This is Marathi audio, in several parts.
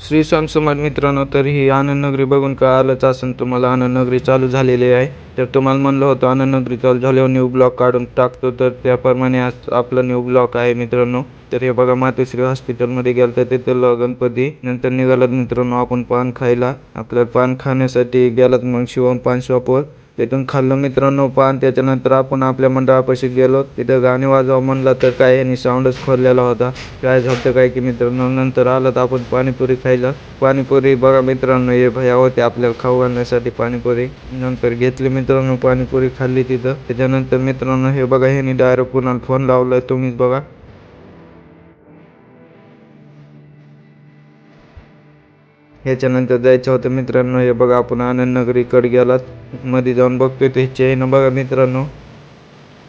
श्री स्वामी समर्थ मित्रांनो, तर ही आनंदनगरी बघून कळालंच असेल तुम्हाला, आनंदनगरी चालू झालेली आहे. तर तुम्हाला म्हणलं होतं आनंदनगरी चालू झाल्यावर न्यू ब्लॉग काढून टाकतो, तर त्याप्रमाणे आज आपला न्यू ब्लॉग आहे मित्रांनो. तर हे बघा, मातोश्री हॉस्पिटलमध्ये गेलं तर तिथं गणपती नंतर निघालात मित्रांनो आपण पान खायला. आपल्याला पान खाण्यासाठी गेलात मग शिवम पान शॉपवर. तिथून खाल्लं मित्रांनो पान. त्याच्यानंतर आपण आपल्या मंडळापाशी गेलो. तिथं गाणे वाजवा म्हणला तर काय यांनी साऊंडच खोललेला होता. काय झालं काय की मित्रांनो, नंतर आलं तर आपण पाणीपुरी खायला. पाणीपुरी बघा मित्रांनो, हे भैया होते आपल्याला खाऊ घालण्यासाठी पाणीपुरी. नंतर घेतली मित्रांनो पाणीपुरी, खाल्ली तिथं. त्याच्यानंतर मित्रांनो हे बघा, ह्यांनी डायरेक्ट कुणाला फोन लावलाय तुम्हीच बघा. ह्याच्यानंतर जायचं होतं मित्रांनो. हे बघा आपण आनंदनगरीकडे गेलात, मध्ये जाऊन बघतोय ते चेन बघा मित्रांनो.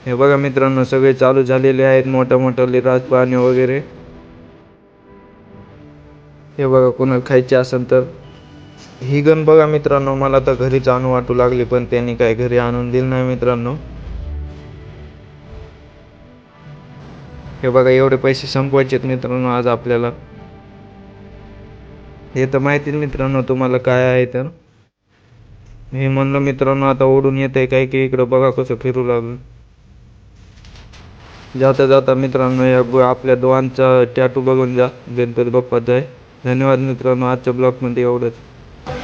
हे बघा मित्रांनो, सगळे चालू झालेले आहेत, मोठे राजपाळणे वगैरे. हे बघा, कोणाला खायचे असेल तर. ही गण बघा मित्रांनो, मला तर घरीच आणू वाटू लागली, पण त्यांनी काय घरी आणून दिलं नाही मित्रांनो. हे बघा, एवढे पैसे संपवायचेत मित्रांनो आज आपल्याला. हे तर माहितीच मित्रांनो तुम्हाला काय आहे तर. हे म्हणलं मित्रांनो, आता ओढून येत आहे काय की इकडं बघा कसं फिरू लागलं. जाता जाता मित्रांनो या आपल्या दोघांचा टॅटू बघून जा, गणपती बाप्पाचा आहे. धन्यवाद मित्रांनो, आजच्या ब्लॉगमध्ये एवढंच.